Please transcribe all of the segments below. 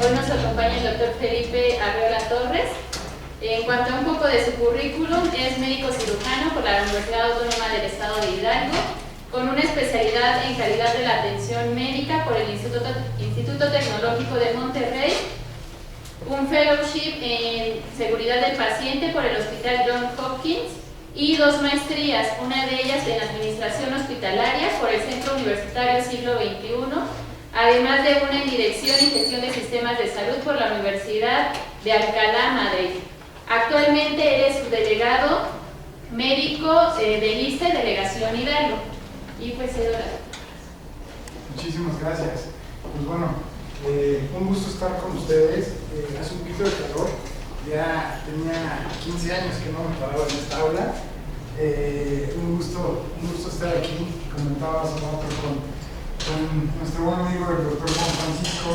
Hoy nos acompaña el doctor Felipe Arreola Torres. En cuanto a un poco de su currículum, es médico cirujano por la Universidad Autónoma del Estado de Hidalgo, con una especialidad en calidad de la atención médica por el Instituto Tecnológico de Monterrey, un fellowship en seguridad del paciente por el Hospital Johns Hopkins y 2 maestrías, una de ellas en administración hospitalaria por el Centro Universitario Siglo XXI, además de una en dirección y gestión de sistemas de salud por la Universidad de Alcalá, Madrid. Actualmente eres subdelegado médico del ISSSTE, Delegación Hidalgo. Y pues, muchísimas gracias. Pues bueno, un gusto estar con ustedes. Hace un poquito de calor. Ya tenía 15 años que no me paraba en esta aula. Un gusto estar aquí. Comentaba hace rato con nuestro buen amigo el doctor Juan Francisco,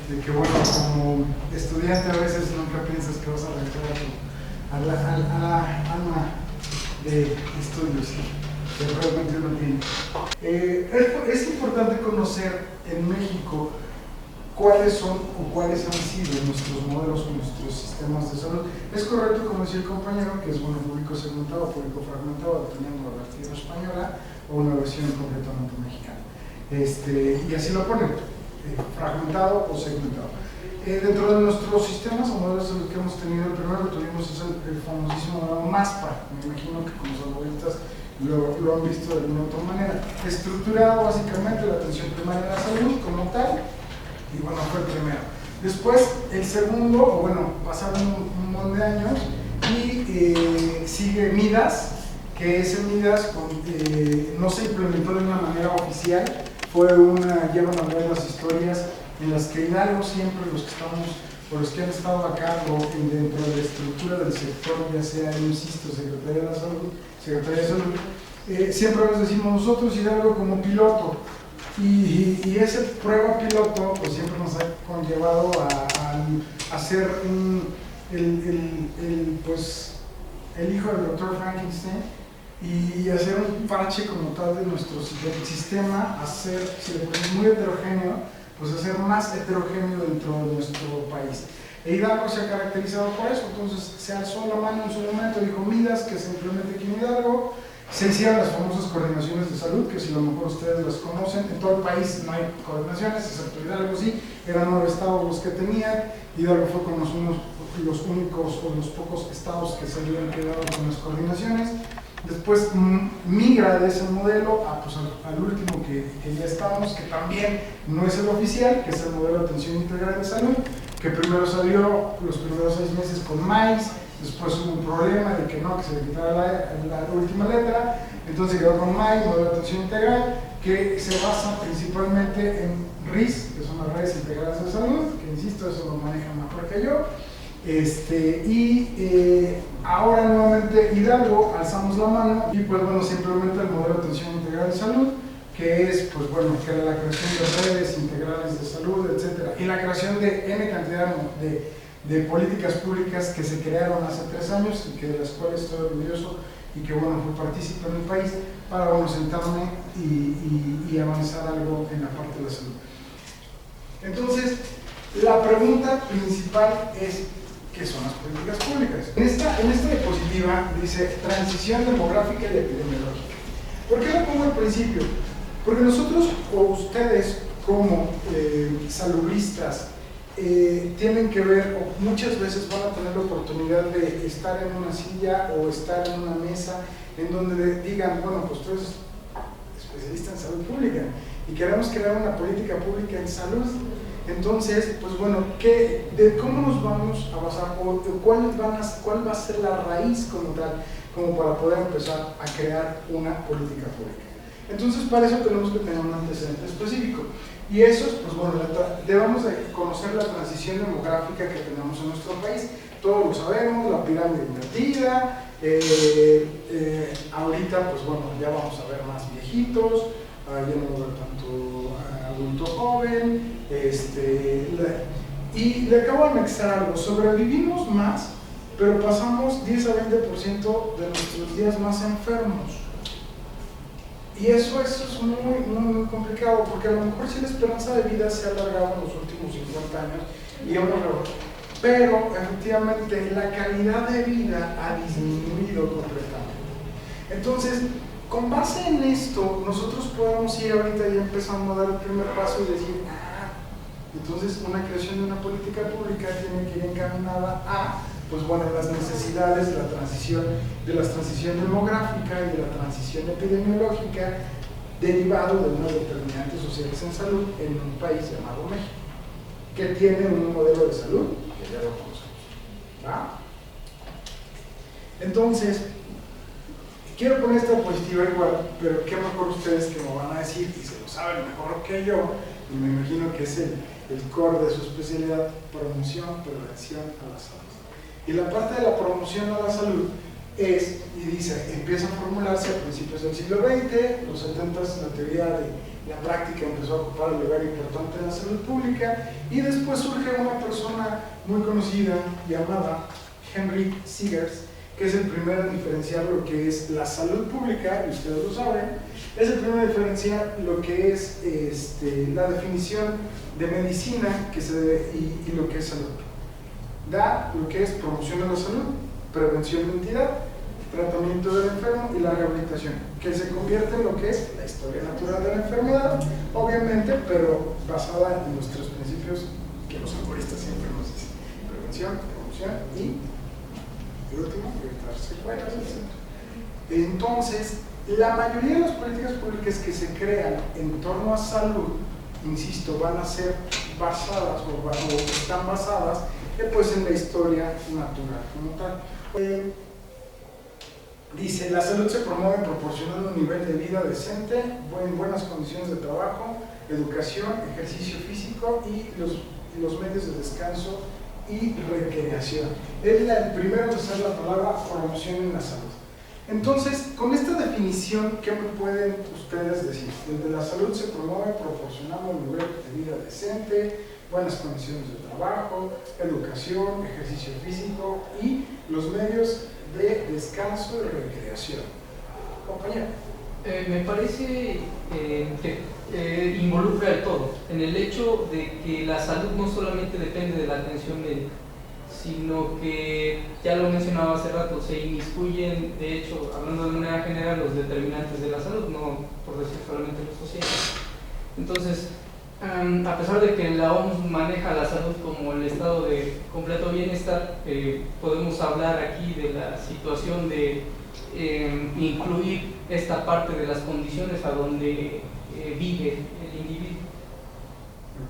de que bueno, como estudiante a veces nunca piensas que vas a regresar a la alma de estudios que realmente uno tiene. Es importante conocer en México cuáles son o cuáles han sido nuestros modelos o nuestros sistemas de salud. Es correcto, como decía el compañero, que es bueno público segmentado, público fragmentado, teniendo la versión española o una versión completamente mexicana. Y así lo ponen, fragmentado o segmentado. Dentro de nuestros sistemas o modelos de salud que hemos tenido, el primero que tuvimos es el famosísimo modelo MASPA. Me imagino que como saludistas lo han visto de alguna otra manera. Estructurado básicamente la atención primaria de la salud como tal, y bueno, fue el primero. Después, el segundo, o bueno, pasaron un montón de años, y sigue Midas, que ese Midas no se implementó de una manera oficial, llevan a ver las historias en las que Hidalgo siempre, los que han estado a cargo dentro de la estructura del sector, ya sea, insisto, Secretaría de Salud, siempre les decimos nosotros Hidalgo como piloto, y esa prueba piloto pues siempre nos ha conllevado a hacer el hijo del doctor Frankenstein, y hacer un parche como tal de nuestro sistema, hacer, si le ponemos muy heterogéneo, pues hacer más heterogéneo dentro de nuestro país. Hidalgo se ha caracterizado por eso, entonces se alzó la mano en su momento, dijo Midas, que se implemente aquí en Hidalgo, se hicieron las famosas coordinaciones de salud, que si a lo mejor ustedes las conocen, en todo el país no hay coordinaciones, excepto Hidalgo sí, eran 9 estados los que tenían, Hidalgo fue con los únicos o los pocos estados que se habían quedado con las coordinaciones. Después migra de ese modelo al último que ya estamos, que también no es el oficial, que es el modelo de atención integral de salud, que primero salió los primeros 6 meses con MAIS, después hubo un problema de que se le quitara la última letra, entonces quedó con MAIS, modelo de atención integral, que se basa principalmente en RIS, que son las redes integrales de salud, que insisto, eso lo maneja mejor que yo. Ahora nuevamente Hidalgo, alzamos la mano y pues bueno, se implementa el modelo de atención integral de salud, que es pues bueno, que era la creación de redes integrales de salud, etc. Y la creación de N cantidad de políticas públicas que se crearon hace 3 años y que de las cuales estoy orgulloso y que bueno, fui partícipe en el país para bueno, sentarme y avanzar algo en la parte de la salud. Entonces, la pregunta principal es: ¿qué son las políticas públicas? En esta diapositiva dice transición demográfica y epidemiológica. ¿Por qué lo pongo al principio? Porque nosotros o ustedes como saludistas tienen que ver, o muchas veces van a tener la oportunidad de estar en una silla o estar en una mesa en donde digan, bueno, pues tú eres especialista en salud pública y queremos crear una política pública en salud. Entonces, pues bueno, ¿cómo nos vamos a basar o cuál va a ser la raíz como tal, como para poder empezar a crear una política pública? Entonces, para eso tenemos que tener un antecedente específico. Y eso es, pues bueno, debemos de conocer la transición demográfica que tenemos en nuestro país. Todos lo sabemos, la pirámide invertida, ahorita, pues bueno, ya vamos a ver más viejitos, ya no va a haber tanto adulto joven, y le acabo de anexar algo: sobrevivimos más, pero pasamos 10 a 20% de nuestros días más enfermos. Y eso es muy muy complicado, porque a lo mejor sí la esperanza de vida se ha alargado en los últimos 50 años y pero efectivamente la calidad de vida ha disminuido completamente. Entonces, con base en esto, nosotros podemos ir ahorita ya empezando a dar el primer paso y decir, entonces una creación de una política pública tiene que ir encaminada a, pues bueno, las necesidades de la transición demográfica y de la transición epidemiológica derivado de unos determinantes sociales en salud en un país llamado México, que tiene un modelo de salud que ya lo conocemos. ¿Va? Entonces, quiero poner esta diapositiva igual, pero qué mejor ustedes que me van a decir, y se lo saben mejor que yo, y me imagino que es el core de su especialidad, promoción, prevención a la salud. Y la parte de la promoción a la salud es, y dice, empieza a formularse a principios del siglo XX, los 70 la teoría de la práctica empezó a ocupar un lugar importante en la salud pública, y después surge una persona muy conocida llamada Henry Seegers, que es el primero en diferenciar lo que es la salud pública, y ustedes lo saben, es el primero en diferenciar lo que es la definición de medicina y lo que es salud. Da lo que es promoción de la salud, prevención de entidad, tratamiento del enfermo y la rehabilitación, que se convierte en lo que es la historia natural de la enfermedad, obviamente, pero basada en los tres principios que los algoritmos siempre nos dicen: prevención, promoción y el último, evitar secuelas, etc. Entonces, la mayoría de las políticas públicas que se crean en torno a salud, insisto, van a ser basadas o están basadas pues en la historia natural como tal. Dice, la salud se promueve proporcionando un nivel de vida decente, buenas condiciones de trabajo, educación, ejercicio físico y los medios de descanso y recreación. Es el primero en usar la palabra promoción en la salud. Entonces, con esta definición, ¿qué me pueden ustedes decir? Desde la salud se promueve proporcionando un nivel de vida decente, buenas condiciones de trabajo, educación, ejercicio físico y los medios de descanso y recreación. Compañero. Me parece que involucra el todo, en el hecho de que la salud no solamente depende de la atención médica, sino que, ya lo mencionaba hace rato, se inmiscuyen, de hecho, hablando de manera general, los determinantes de la salud, no por decir solamente los sociales. Entonces, a pesar de que la OMS maneja la salud como el estado de completo bienestar, podemos hablar aquí de la situación de incluir esta parte de las condiciones a donde vive el individuo.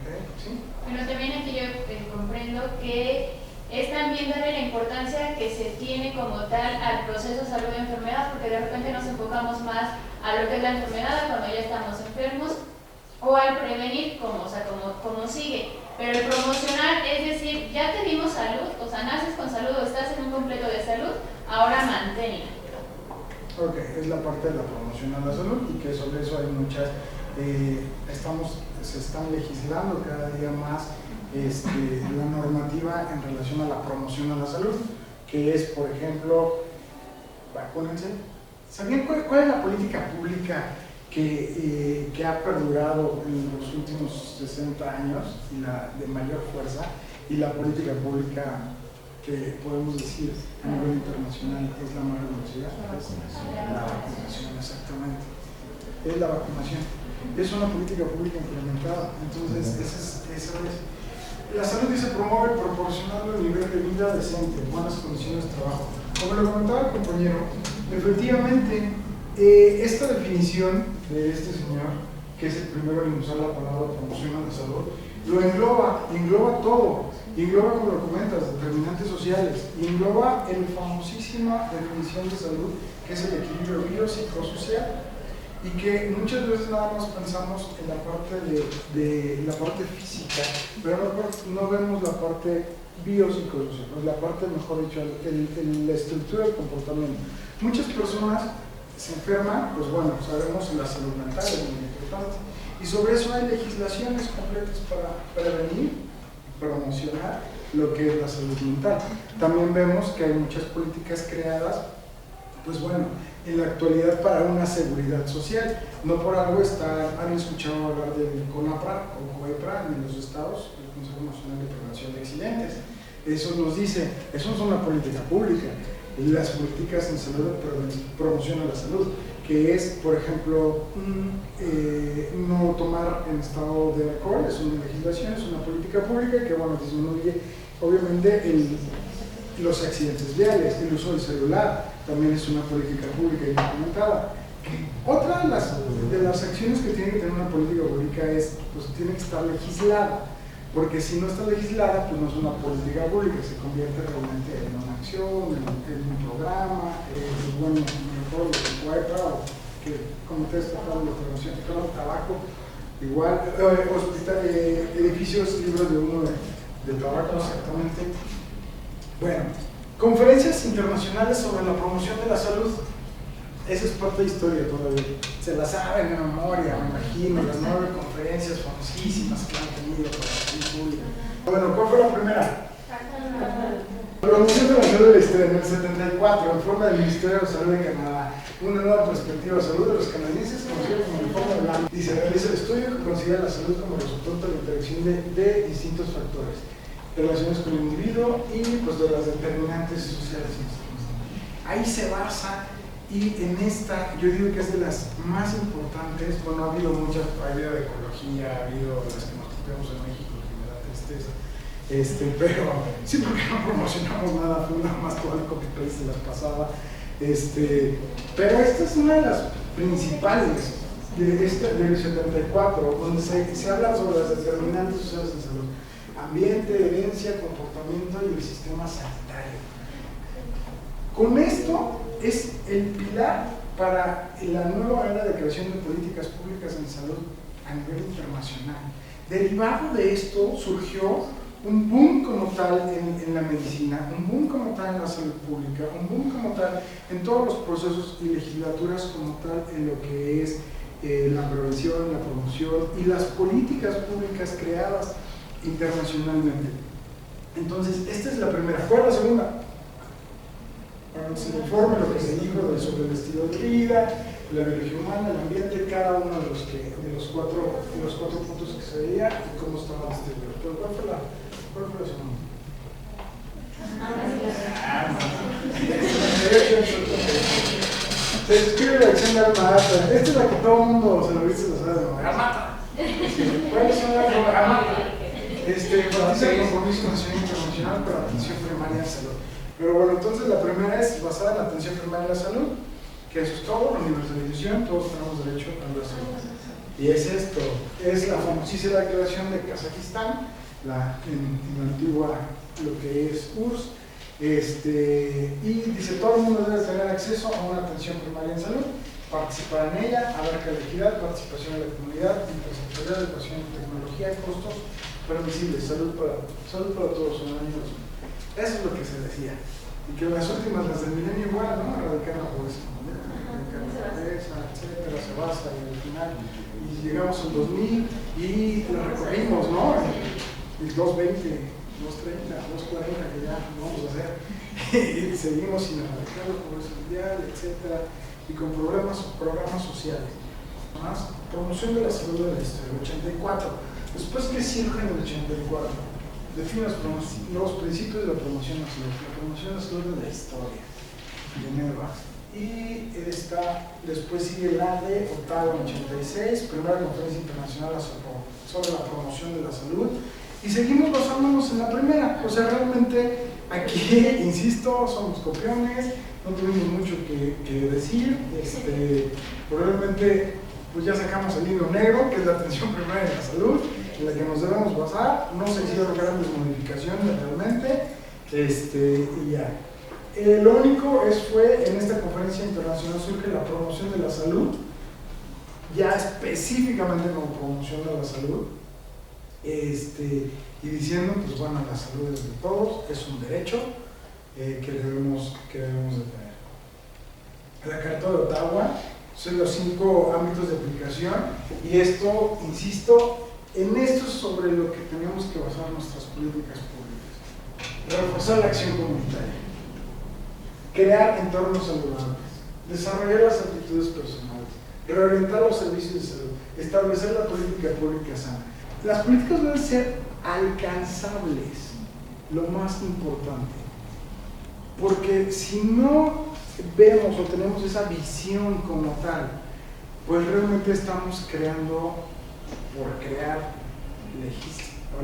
Okay. ¿Sí? Bueno, también aquí yo comprendo que es también darle la importancia que se tiene como tal al proceso salud-enfermedad, porque de repente nos enfocamos más a lo que es la enfermedad cuando ya estamos enfermos, o al prevenir como sigue. Pero el promocionar es decir, ya te dimos salud, o sea, naces con salud o estás en un completo de salud, ahora manténla. Ok, es la parte de la promoción a la salud, y que sobre eso hay muchas, se están legislando cada día más la normativa en relación a la promoción a la salud, que es, por ejemplo, vacúnense. ¿Sabían cuál es la política pública que ha perdurado en los últimos 60 años y la de mayor fuerza, y la política pública que podemos decir a nivel internacional es la más reconocida? La vacunación, exactamente. Es la vacunación. Es una política pública implementada. Entonces, esa es. La salud se promueve proporcionando un nivel de vida decente, buenas condiciones de trabajo. Como lo comentaba el compañero, efectivamente, esta definición de este señor, que es el primero en usar la palabra promoción a la salud, lo engloba todo, engloba, como lo comentas, determinantes sociales, y engloba la famosísima definición de salud, que es el equilibrio biopsicosocial, y que muchas veces nada más pensamos en la parte de la parte física, pero no vemos la parte biopsicosocial, la parte, mejor dicho, la estructura del comportamiento. Muchas personas se enferman, pues bueno, sabemos la salud mental es muy importante, y sobre eso hay legislaciones completas para prevenir y promocionar lo que es la salud mental. También vemos que hay muchas políticas creadas, pues bueno, en la actualidad para una seguridad social. No por algo han escuchado hablar del CONAPRA o COEPRA en los estados, el Consejo Nacional de Prevención de Accidentes. Eso nos dice, eso es una política pública. Las políticas en salud promocionan la salud, que es, por ejemplo, no tomar en estado de alcohol, es una legislación, es una política pública que, bueno, disminuye obviamente los accidentes viales. El uso del celular también es una política pública implementada. Otra de las acciones que tiene que tener una política pública es, pues tiene que estar legislada, porque si no está legislada, pues no es una política pública, se convierte realmente en una acción, en un programa, bueno, mejor el COEPRA, o que Comité Estatal de Prevención de Tabaco, igual, edificios libres de humo de tabaco, exactamente. Bueno, conferencias internacionales sobre la promoción de la salud. Esa es parte de historia todavía. Se la saben de memoria, me imagino, las 9 conferencias famosísimas que han tenido para la salud pública. Bueno, ¿cuál fue la primera? La promoción de la salud de la historia en el 74, informe del Ministerio de Salud de Canadá. Una nueva perspectiva de salud de los canadienses, conocido como el informe de Lam. Dice, realiza el estudio que considera la salud como resultado de la interacción de distintos factores, relaciones con el individuo y pues de las determinantes sociales. Ahí se basa. Y en esta, yo digo que es de las más importantes. Bueno, ha habido muchas, ha habido de ecología, ha habido las que nos topemos en México, que me da tristeza. Pero sí, porque no promocionamos nada, fue nada más todo el copy-paste se las pasaba. Pero esta es una de las principales del 74, donde se habla sobre las determinantes sociales de salud: ambiente, herencia, comportamiento y el sistema sanitario. Con esto es el pilar para la nueva era de creación de políticas públicas en salud a nivel internacional. Derivado de esto surgió un boom como tal en la medicina, un boom como tal en la salud pública, un boom como tal en todos los procesos y legislaturas como tal en lo que es la prevención, la promoción y las políticas públicas creadas internacionalmente. Entonces, esta es la primera. ¿Cuál es la segunda? Bueno, se informe lo que se dijo sobre el estilo de vida, la biología humana, el ambiente, cada uno de los cuatro puntos que se veía y cómo estaba distribuido. Pero ¿cuál fue la segunda? Se describe la acción de Armata. Esta es la que todo el mundo se lo viste, lo sabe de nuevo. Armata. ¿Cuáles son las Armata? Garantiza el compromiso nacional e internacional para la atención primaria de salud. Pero bueno, entonces la primera es basada en la atención primaria de la salud, que eso es todo, la universalización, todos tenemos derecho a la salud. Y es esto, es la famosísima declaración de Kazajistán, en la antigua, lo que es URSS, y dice, todo el mundo debe tener acceso a una atención primaria en salud, participar en ella, abarca la equidad, participación en la comunidad, intersectorial, educación, tecnología, costos permisibles, salud para todos, ciudadanos. Eso es lo que se decía. Y que las últimas, las del milenio, igual, ¿no? Erradicar la pobreza, etcétera, se basa y al final. Y llegamos al 2000 y la recorrimos, ¿no? El 220, 230, 240 que ya vamos a hacer. Y seguimos sin erradicar la pobreza mundial, etcétera. Y con programas sociales. Más promoción de la salud de la historia, 84. Después, ¿qué surge en el 84? Define los principios de la promoción de la salud. La promoción de la salud de la historia, Geneva. Y después sigue la de Ottawa en 86, primera conferencia internacional sobre la promoción de la salud. Y seguimos basándonos en la primera. O sea, realmente aquí, insisto, somos copiones, no tuvimos mucho que decir. Probablemente pues ya sacamos el libro negro, que es la atención primaria de la salud, en la que nos debemos basar. No se hicieron grandes modificaciones realmente, y ya. Lo único fue en esta conferencia internacional surge la promoción de la salud, ya específicamente como promoción de la salud, y diciendo, pues bueno, la salud es de todos, es un derecho que debemos de tener. La Carta de Ottawa son los 5 ámbitos de aplicación, y esto, insisto, en esto es sobre lo que tenemos que basar nuestras políticas públicas. Reforzar la acción comunitaria, crear entornos saludables, desarrollar las aptitudes personales, reorientar los servicios de salud, establecer la política pública sana. Las políticas deben ser alcanzables, lo más importante, porque si no vemos o tenemos esa visión como tal, pues realmente estamos creando por crear,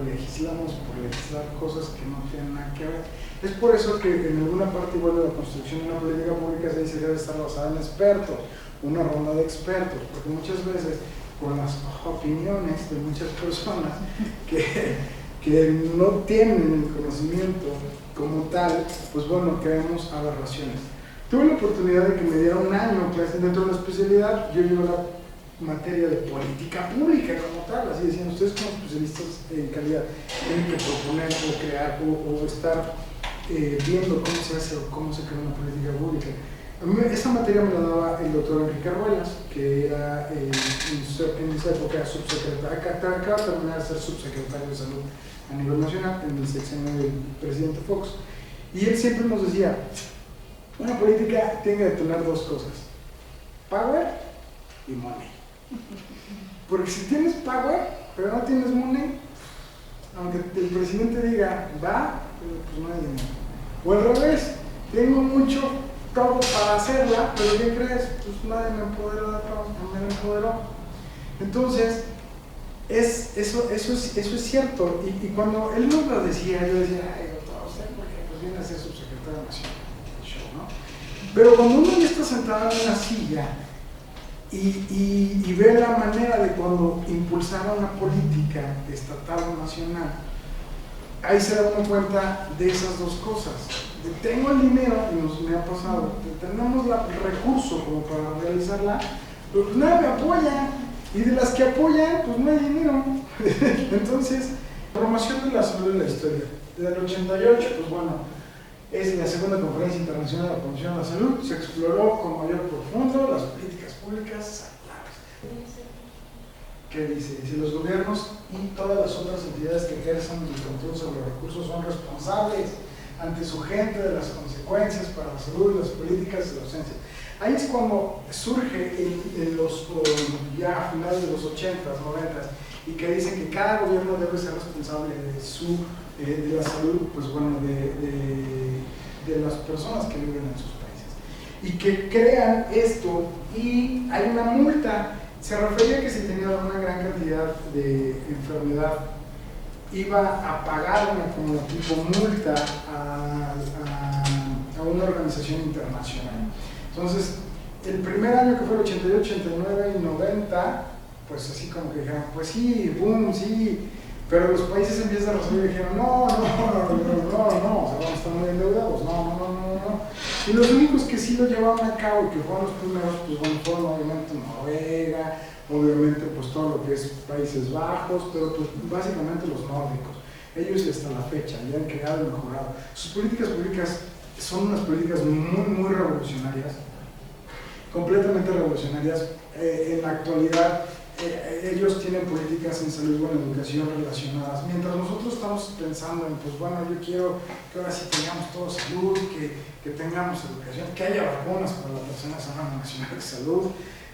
legislamos por legislar cosas que no tienen nada que ver. Es por eso que en alguna parte igual de la construcción de una política pública se dice que debe estar basada en expertos, una ronda de expertos, porque muchas veces con las opiniones de muchas personas que no tienen el conocimiento como tal, pues bueno, creamos aberraciones. Tuve la oportunidad de que me diera un año clase dentro de la especialidad. Yo llevo la materia de política pública como tal, así decían, ustedes como especialistas en calidad tienen que proponer o crear o estar viendo cómo se hace o cómo se crea una política pública. A mí esa materia me la daba el doctor Enrique Arruelas, que era en esa época subsecretario, acaba de terminar de ser subsecretario de salud a nivel nacional en el sexenio del presidente Fox, y él siempre nos decía, una política tiene que tener dos cosas, power y money. Porque si tienes power, pero no tienes money, aunque el presidente diga, va, pues no hay dinero. O al revés, tengo mucho todo para hacerla, pero ¿qué crees? Pues nadie me empoderó. Entonces, eso es cierto. Y cuando él nos lo decía, yo decía, ay, doctor, usted porque pues viene a ser subsecretario nacional, ¿no? Pero cuando uno ya está sentado en una silla y ve la manera de cuando impulsaba una política estatal o nacional, ahí se da uno cuenta de esas dos cosas. Tengo el dinero, y me ha pasado, tenemos el recurso como para realizarla, pero pues nadie me apoya, y de las que apoyan, pues no hay dinero. Entonces, promoción de la salud en la historia. Desde el 88, pues bueno, es la segunda conferencia internacional de la promoción de la salud, se exploró con mayor profundo las políticas públicas saludables. ¿Qué dice? Dice, los gobiernos y todas las otras entidades que ejercen el control sobre los recursos son responsables ante su gente de las consecuencias para la salud y las políticas de docencia. Ahí es cuando surge en los ya a finales de los 80s, 90s, y que dicen que cada gobierno debe ser responsable de la salud, pues bueno, de las personas que viven en sus países. Y que crean esto, y hay una multa. Se refería que si tenía una gran cantidad de enfermedad, iba a pagar como tipo multa a una organización internacional. Entonces, el primer año que fue el 88, 89 y 90, pues así como que dijeron, pues sí, boom, sí, pero los países en vías de desarrollo dijeron, no, o sea, vamos a estar muy endeudados, no. Y los únicos que sí lo llevaron a cabo y que fueron los primeros, pues bueno, fueron obviamente Noruega, obviamente pues todo lo que es Países Bajos, pero pues básicamente los nórdicos. Ellos hasta la fecha ya han creado y mejorado. Sus políticas públicas son unas políticas muy revolucionarias, completamente revolucionarias. En la actualidad ellos tienen políticas en salud o en educación relacionadas, mientras nosotros estamos pensando en, pues bueno, yo quiero que ahora sí tengamos todo salud, que tengamos educación, que haya vacunas para la Tercera Semana Nacional de Salud.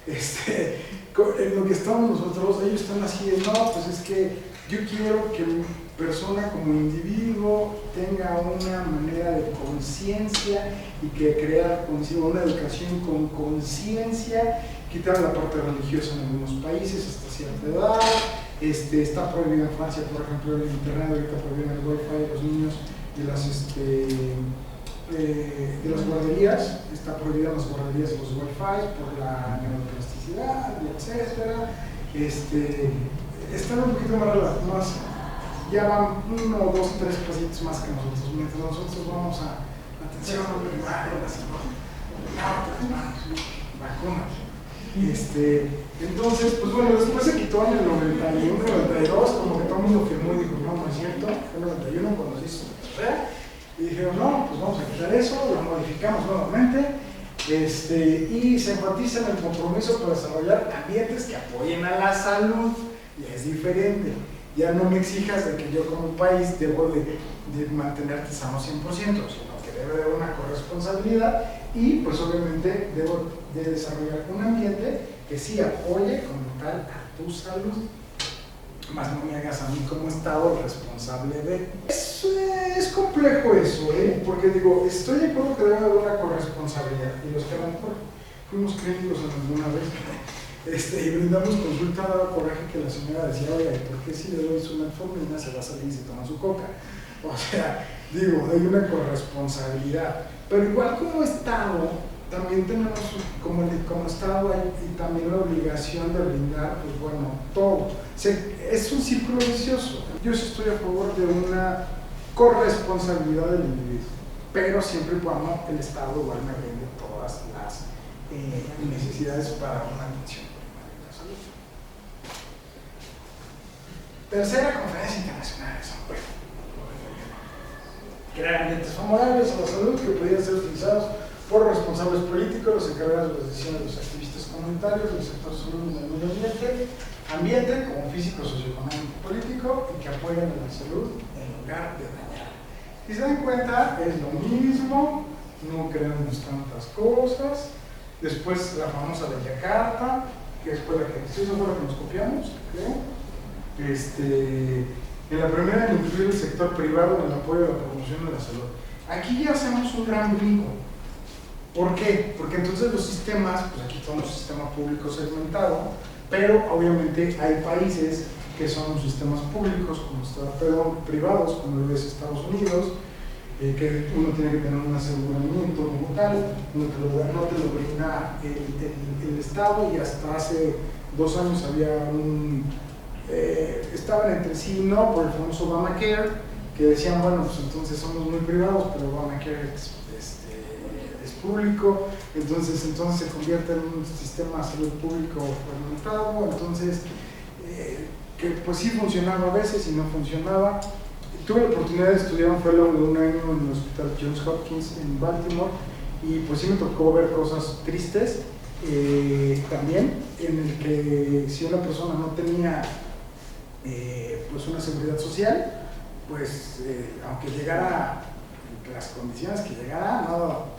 En lo que estamos nosotros, ellos están así de, no, pues es que yo quiero que mi persona como individuo tenga una manera de conciencia y que crear una educación con conciencia, quitar la parte religiosa en algunos países hasta cierta edad. Está prohibido en Francia, por ejemplo, el internet, ahorita prohíben el wifi de los niños de las guarderías, está prohibida las guarderías de los wifi por la neuroplasticidad, etcétera. Están un poquito más, ya van 1, 2, 3 pasitos más que nosotros, mientras nosotros vamos a atención primaria, vacunas. Entonces, pues bueno, después se quitó en el 91, 92, como que todo el mundo firmó y dijo, no es cierto, fue el 91 cuando se hizo la y dijeron, no, pues vamos a quitar eso, lo modificamos nuevamente, y se enfatiza en el compromiso por desarrollar ambientes que apoyen a la salud, y es diferente. Ya no me exijas de que yo como país debo de mantenerte sano 100%, sino que debe de haber una corresponsabilidad y pues obviamente debo de desarrollar un ambiente que sí apoye como tal a tu salud. Más no me hagas a mí como Estado responsable de... Es complejo eso, porque digo, estoy de acuerdo que debe haber una corresponsabilidad, y los que a lo mejor fuimos críticos en alguna vez, y brindamos consulta, daba coraje que la señora decía, oiga, ¿por qué si le doy su metformina se va a salir y se toma su coca? O sea, digo, hay una corresponsabilidad, pero igual como Estado, también tenemos, como Estado, y también la obligación de brindar, pues bueno, todo. Es un círculo vicioso. Yo sí estoy a favor de una corresponsabilidad del individuo, pero siempre y cuando el Estado igual me brinde todas las necesidades para una atención primaria de la salud. Tercera conferencia internacional de San Pedro. Crear ambientes favorables a la salud que podían ser utilizados por responsables políticos, los encargados de las decisiones de los activistas comunitarios, del sector salud y del medio ambiente como físico, socioeconómico, político, y que apoyan a la salud en lugar de dañar. Si se dan cuenta, es lo mismo, no creamos tantas cosas. Después la famosa de Yakarta, que fue la que nos copiamos, creo. En la primera, en incluir el sector privado en el apoyo a la promoción de la salud. Aquí ya hacemos un gran brinco. ¿Por qué? Porque entonces los sistemas, pues aquí tenemos un sistema público segmentado, pero obviamente hay países que son sistemas públicos, privados, como lo es Estados Unidos, que uno tiene que tener un aseguramiento como tal, no te lo brinda el Estado, y hasta hace 2 años había estaban entre sí y no por el famoso Obamacare, que decían, bueno, pues entonces somos muy privados, pero Obamacare es público, entonces se convierte en un sistema de salud público fragmentado, entonces que pues sí funcionaba a veces y no funcionaba. Tuve la oportunidad de estudiar un fellow de 1 año en el Hospital Johns Hopkins en Baltimore, y pues sí me tocó ver cosas tristes también, en el que si una persona no tenía pues una seguridad social, pues aunque llegara las condiciones que llegara, no,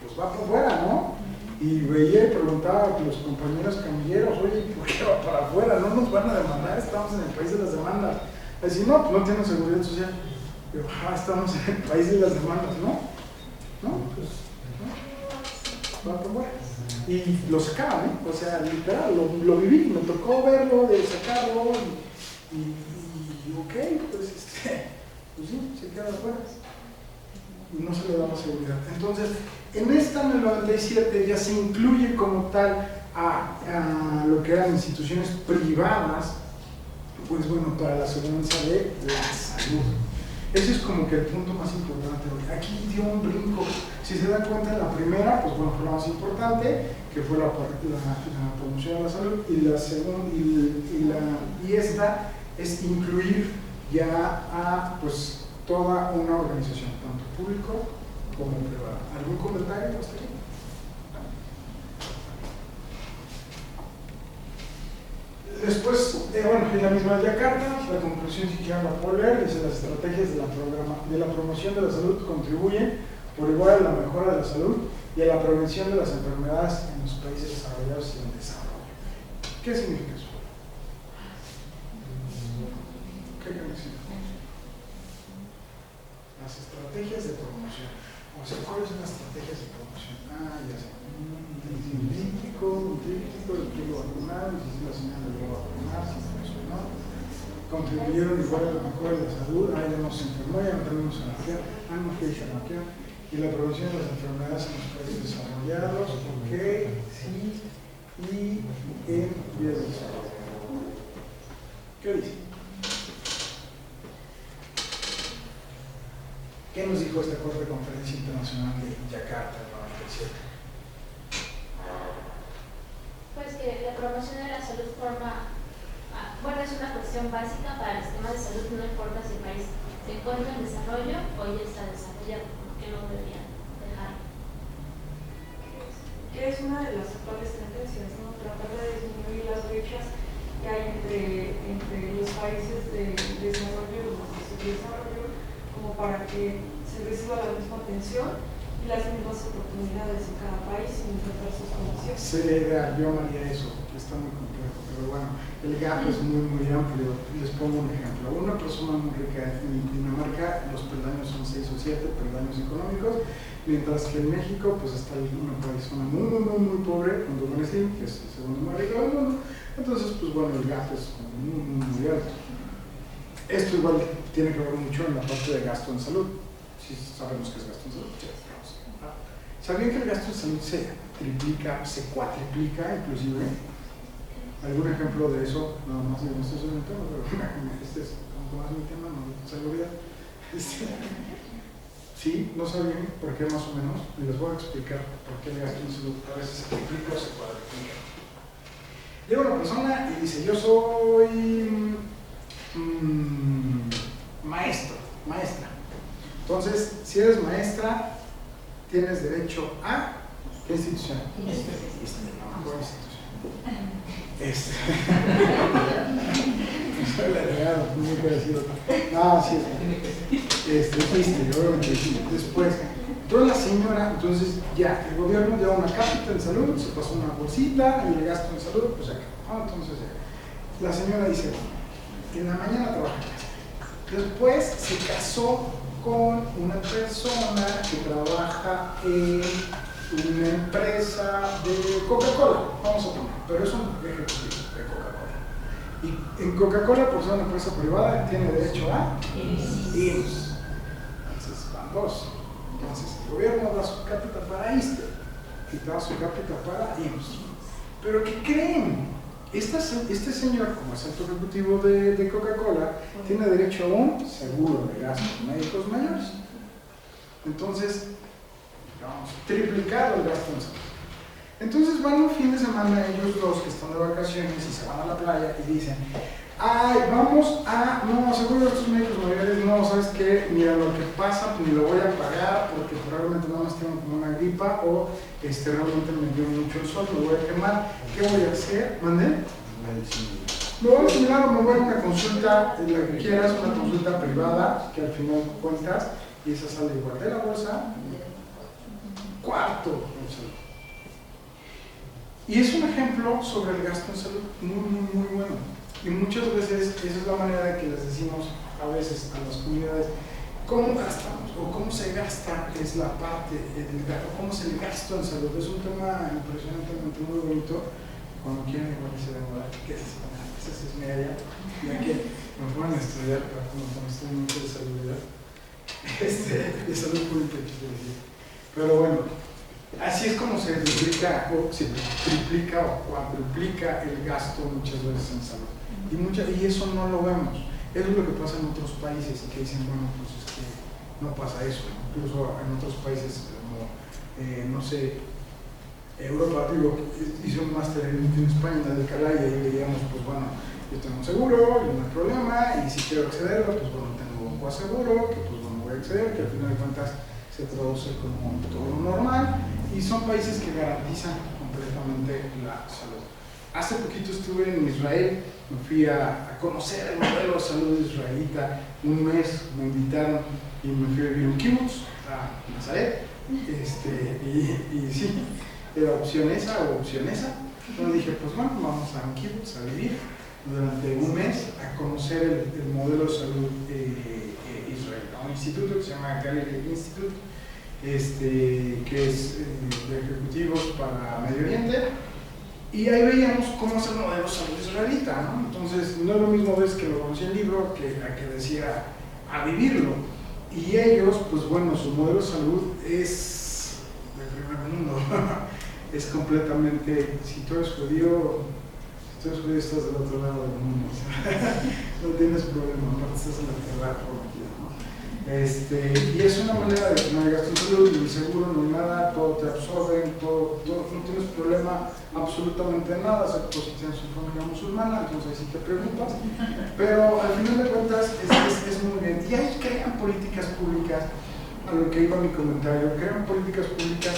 pues va por fuera, ¿no? Y veía y preguntaba a los compañeros camilleros, oye, ¿por qué va para afuera? No nos van a demandar, estamos en el país de las demandas. Así, no, pues no tienen seguridad social. Yo, estamos en el país de las demandas, ¿no? No, pues, no, va por fuera. Y lo sacaban, ¿eh? O sea, literal, lo viví, me tocó verlo, de sacarlo, y ok, pues pues sí, se queda afuera. Y no se le daba seguridad. Entonces, en el 97 ya se incluye como tal a lo que eran instituciones privadas, pues bueno, para la seguridad de la salud. Ese es como que el punto más importante hoy. Aquí dio un brinco. Si se dan cuenta, en la primera, pues bueno, fue la más importante, que fue la promoción de la salud, y la segunda, y esta es incluir ya a pues toda una organización, tanto público como privado. ¿Algún comentario hasta aquí? Después, bueno, en la misma Yakarta, la conclusión si quieren la puedo leer, dice: las estrategias de la promoción de la salud contribuyen por igual a la mejora de la salud y a la prevención de las enfermedades en los países desarrollados y en desarrollo. ¿Qué significa eso? ¿Qué significa? Las estrategias de promoción. O sea, ¿cuáles son las estrategias de promoción? Ya sé. Tríptico, el trigo vacunado, y la señal de luego vacunar, si funcionó. Contribuyeron igual a la mejora de la salud. Ya no se enfermó, ya no tenemos anarquía. No que dice anarquía. Y la prevención de las enfermedades en los países desarrollados. Ok, sí. Y en vías de desarrollo. ¿Qué dice? ¿Qué nos dijo esta cuarta conferencia internacional de Yakarta en 97? Pues que la promoción de la salud es una cuestión básica para el sistema de salud, no importa si el país se encuentra en desarrollo o ya está desarrollado, porque no deberían dejar. Que es una de las actuales tendencias, ¿no? Tratar de disminuir las brechas que hay entre los países de desarrollo y los de subdesarrollo, como para que se reciba la misma atención y las mismas oportunidades en cada país sin importar sus condiciones. Yo amaría eso, que está muy complejo, pero bueno, el gap es muy amplio. Les pongo un ejemplo. Una persona muy rica en Dinamarca, los peldaños son 6 o 7 peldaños económicos, mientras que en México pues está una persona muy pobre, junto con Slim, que es el segundo más rico del mundo. Entonces, pues bueno, el gap es muy alto. Esto igual tiene que ver mucho en la parte de gasto en salud. Si sabemos que es gasto en salud, ya sabemos. ¿Sabían que el gasto en salud se triplica, se cuatriplica inclusive? ¿Algún ejemplo de eso? Nada más, no estoy sobre el tema, pero este es como más mi tema, no seguridad. Sí, no sabían por qué más o menos, y les voy a explicar por qué el gasto en salud a veces se triplica o se cuadriplica. Llega una persona y dice, yo soy maestra. Entonces, si eres maestra, tienes derecho a ¿qué institución? La mejor institución. Soy la regada, muy parecido. No, sí, obviamente sí. Después, entonces la señora, ya, el gobierno dio una cápita en salud, se pasó una bolsita y el gasto en salud, pues acá. Entonces, la señora dice, en la mañana trabaja en casa. Después se casó con una persona que trabaja en una empresa de Coca-Cola, vamos a poner, pero es un ejecutivo de Coca-Cola. Y en Coca-Cola, por ser una empresa privada, tiene derecho a IMSS. Entonces van dos. Entonces el gobierno da su cápita para ISSSTE y da su cápita para IMSS. Pero ¿qué creen? Este señor, como es alto ejecutivo de Coca-Cola, tiene derecho a un seguro de gastos médicos mayores. Entonces, vamos, triplicado el gasto en salud. Entonces van un fin de semana ellos dos que están de vacaciones y se van a la playa y dicen, ay, vamos a, no, seguro de estos médicos mayores, no, ¿sabes qué? Mira, lo que pasa, pues ni lo voy a pagar porque probablemente nada más tengo como una gripa o realmente me dio mucho el sol, me voy a quemar, ¿qué voy a hacer? ¿Mandé? Me voy a similar o me voy a una consulta, la que quieras, una consulta privada, que al final cuentas, y esa sale igual de la bolsa, cuarto en salud. Y es un ejemplo sobre el gasto en salud muy bueno. Y muchas veces esa es la manera que les decimos a veces a las comunidades cómo gastamos o cómo se gasta, es la parte del gasto, cómo es el gasto en salud. Es un tema impresionantemente muy bonito. Cuando quieren igual se demorar, que esa es mi área, ya que me ponen a estudiar para cuando estoy mucho de salud, de salud pública, pero bueno, así es como se duplica o se triplica o cuadruplica el gasto muchas veces en salud. Y eso no lo vemos. Eso es lo que pasa en otros países y que dicen, bueno, pues es que no pasa eso. Incluso en otros países como, no sé, Europa, hice un máster en España, en Alcalá, y ahí veíamos, pues bueno, yo tengo un seguro, y no hay problema, y si quiero accederlo, pues bueno, tengo un coaseguro, que pues bueno, voy a acceder, que al final de cuentas se traduce como todo lo normal, y son países que garantizan completamente la salud. Hace poquito estuve en Israel, me fui a conocer el modelo de salud israelita, un mes me invitaron y me fui a vivir un kibutz a Nazaret, y sí, era opción esa o opción esa. Entonces dije, pues bueno, vamos a un kibutz a vivir durante un mes a conocer el modelo de salud israelí. Un instituto que se llama Galilee Institute, que es de ejecutivos para Medio Oriente, y ahí veíamos cómo es el modelo de salud israelita, ¿no? Entonces no es lo mismo ves que lo conocí en el libro que a que decía a vivirlo. Y ellos, pues bueno, su modelo de salud es del primer mundo. Es completamente, si tú eres judío, estás del otro lado del mundo. No tienes problema, aparte estás en la tierra prometida, ¿no? Y es una manera de que no hay gasto en salud, ni seguro, ni nada, todo te absorben, todo, no tienes problema absolutamente de nada, excepto si tienes una familia musulmana, entonces ahí sí te preocupas, pero al final de cuentas es muy bien. Y ahí crean políticas públicas, a lo que iba mi comentario, crean políticas públicas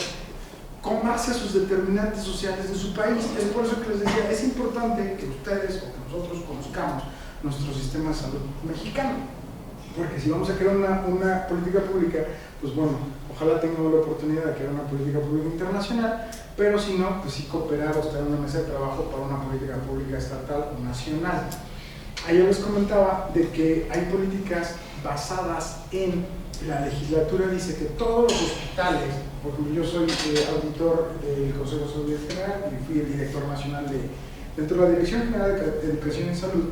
con base a sus determinantes sociales de su país. Es por eso que les decía, es importante que ustedes o que nosotros conozcamos nuestro sistema de salud mexicano. Porque si vamos a crear una política pública, pues bueno, ojalá tengamos la oportunidad de crear una política pública internacional, pero si no, pues sí cooperar o estar en una mesa de trabajo para una política pública estatal o nacional. Ayer les comentaba de que hay políticas basadas en la legislatura, dice que todos los hospitales, por ejemplo, yo soy auditor del Consejo de Salud General y fui el director nacional dentro de la Dirección General de Educación y Salud,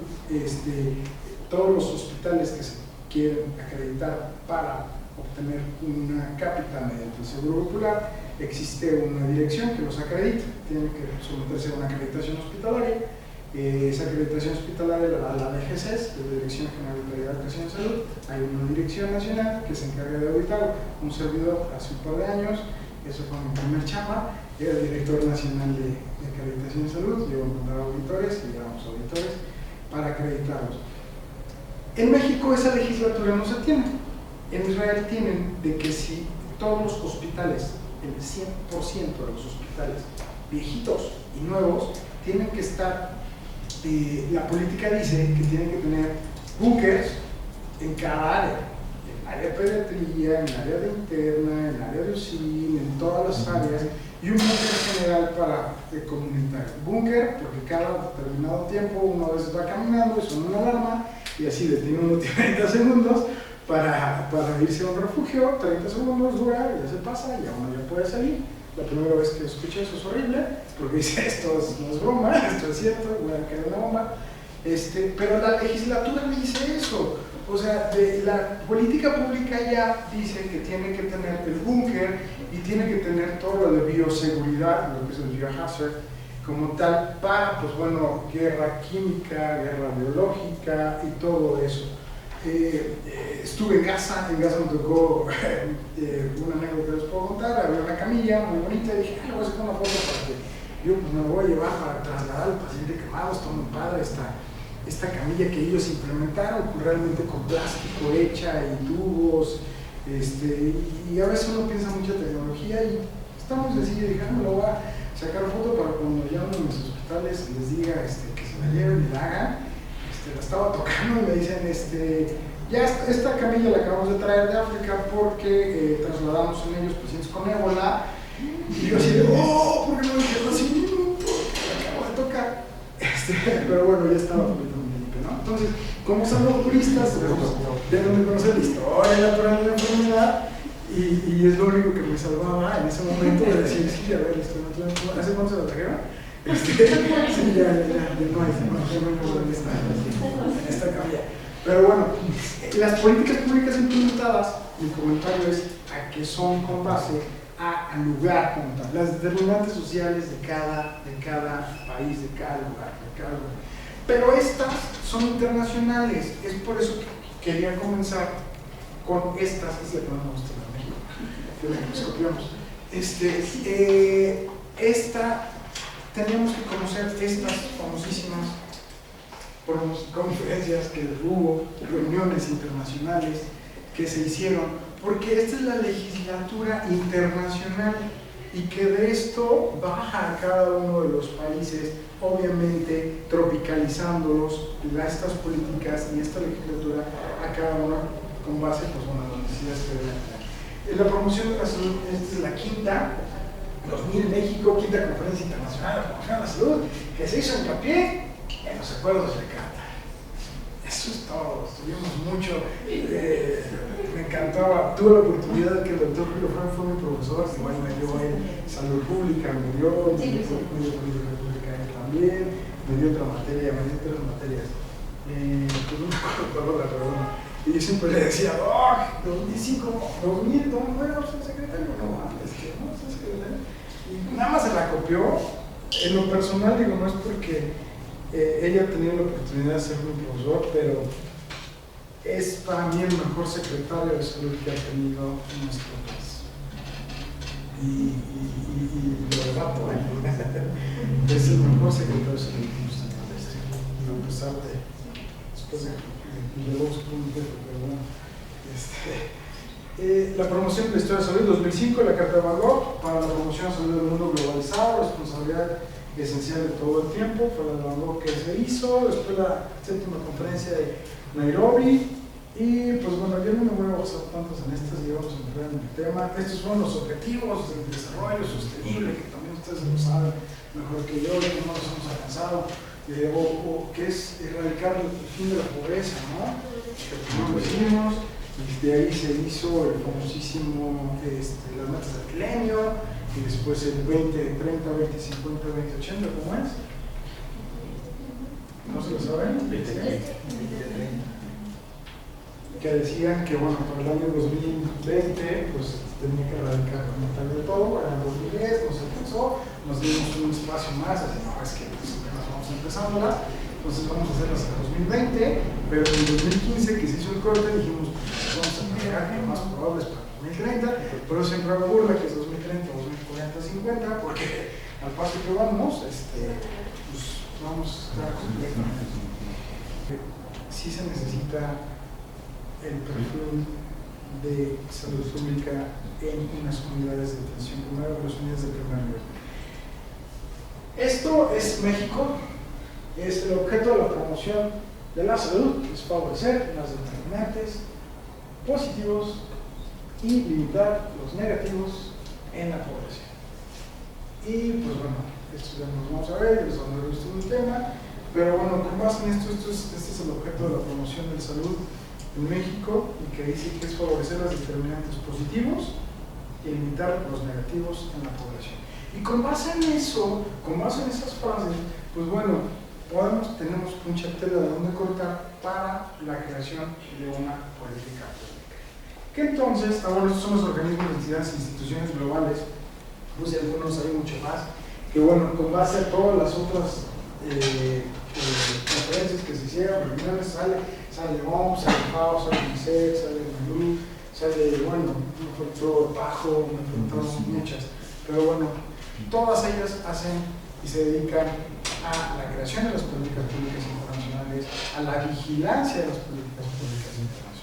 todos los hospitales que se quieren acreditar para obtener una cápita mediante el Seguro Popular, existe una dirección que los acredita, tienen que someterse a una acreditación hospitalaria. Esa acreditación hospitalaria la da la DGCES, que es la Dirección General de Educación y Salud. Hay una dirección nacional que se encarga de auditar. Un servidor hace un par de años, eso fue mi primer chamba, era el director nacional de acreditación y salud. Yo mandaba auditores y llevamos auditores para acreditarlos. En México esa legislatura no se tiene. En Israel tienen de que si todos los hospitales, el 100% de los hospitales viejitos y nuevos, tienen que estar, la política dice que tienen que tener búnkers en cada área, en el área de pediatría, en el área de interna, en el área de UCI, en todas las áreas, y un búnker general para comunitario. Búnker porque cada determinado tiempo uno a veces va caminando y suena una alarma y así detiene uno 30 segundos para irse a un refugio, 30 segundos dura y ya se pasa y ya uno ya puede salir. La primera vez que escuché eso es horrible, porque dice esto no es broma, esto es cierto, voy a caer una bomba. Pero la legislatura dice eso, o sea, la política pública ya dice que tiene que tener el búnker y tiene que tener todo lo de bioseguridad, lo que es el biohazard, como tal, para, pues bueno, guerra química, guerra biológica y todo eso. Estuve en Gaza me tocó una anécdota que les puedo contar. Había una camilla muy bonita y dije, le voy a sacar una foto para que yo pues, me lo voy a llevar para trasladar al paciente quemado. Está muy padre esta camilla que ellos implementaron realmente con plástico hecha y tubos, y a veces uno piensa mucho en tecnología y está muy sencillo. Dije, me lo voy a sacar foto para cuando llamen a mis hospitales les diga que se la lleven y la hagan. La estaba tocando y me dicen, ya esta camilla la acabamos de traer de África porque trasladamos en ellos pacientes con ébola. Y yo así de, ¿por qué no me dijeron así? La acabo de tocar. Pero bueno, ya estaba completamente limpio, ¿no? Entonces, como son los turistas, deben de conocer la historia natural de la enfermedad y es lo único que me salvaba en ese momento de decir, sí, a ver, ¿hace cuánto se la trajeron? Sí, ya no hay esta camilla. Pero bueno, las políticas públicas implementadas, mi comentario es a que son con base al lugar como tal, las determinantes sociales de cada país, de cada lugar. Pero estas son internacionales, es por eso que quería comenzar con estas, es la que no me gusta en México, que la copiamos. Teníamos que conocer estas famosísimas conferencias que hubo, reuniones internacionales que se hicieron, porque esta es la legislatura internacional y que de esto baja a cada uno de los países, obviamente tropicalizándolos, estas políticas y esta legislatura a cada uno con base pues, a las necesidades que deben tener. La promoción de la salud, esta es la quinta. 2000 México, quinta conferencia internacional de promoción de la salud, que se hizo hincapié en los acuerdos de Carta. Eso es todo, estuvimos mucho, me encantaba, tuve la oportunidad de que el doctor Julio Frank fue mi profesor, igual me dio salud pública, me dio política pública también, me dio otra materia, me dio 3 materias, pues no me acuerdo la perdona. Y yo siempre le decía, 2005, 2000, no, bueno, soy secretario, no, es que no, soy secretario. Y nada más se la copió. En lo personal, digo, no es porque ella ha tenido la oportunidad de ser mi profesor, pero es para mí el mejor secretario de salud que ha tenido en nuestro país. Y lo debato, es el mejor secretario de salud que hemos tenido, a pesar de, después de la promoción de la historia de salud 2005, la Carta de Van Gogh para la promoción de la salud del mundo globalizado, responsabilidad esencial de todo el tiempo, fue la de Van Gogh que se hizo. Después la 7ª conferencia de Nairobi, Y pues bueno, yo no me voy a basar tantos en estas y vamos a entrar en el tema. Estos son los objetivos del desarrollo sostenible, que también ustedes lo saben mejor que yo, que no los hemos alcanzado, o que es erradicar el fin de la pobreza, ¿no? Que no lo hicimos, y de ahí se hizo el famosísimo las metas del milenio, y después el 20, 30, 20, 50, 20, 80, ¿cómo es? ¿No se lo saben? 20, 30. Que decían que bueno, para el año 2020 pues tenía que erradicar la mitad de todo, para el 2010 no se alcanzó, nos dimos un espacio más, así no, es que pues, apenas vamos empezándola, entonces vamos a hacerlas hasta 2020, pero en el 2015 que se hizo el corte dijimos, pues, vamos a manejar lo más probable es para 2030, pero siempre me burla que es 2030, 2040, 50, porque al paso que vamos, pues vamos a estar completamente. Sí se necesita el perfil de salud pública en unas unidades de atención primaria o las unidades de primer nivel. Esto es México, es el objeto de la promoción de la salud, es favorecer los determinantes positivos y limitar los negativos en la población. Y pues bueno, esto ya nos vamos a ver, les vamos a ver un tema, pero bueno, con base en esto, este es el objeto de la promoción de la salud en México, y que dice que es favorecer los determinantes positivos y limitar los negativos en la población. Y con base en eso, con base en esas frases, pues bueno, tenemos mucha tela de donde cortar para la creación de una política pública. Que entonces, bueno, estos son los organismos, entidades e instituciones globales, pues y algunos hay mucho más, que bueno, con base a todas las otras conferencias que se hicieron, primero sale OMS, sale FAO, sale UNICEF, sale MANU, sale, bueno, me faltó PAJO, me faltaron muchas, pero bueno, todas ellas hacen y se dedican a la creación de las políticas públicas internacionales, a la vigilancia de las políticas públicas internacionales.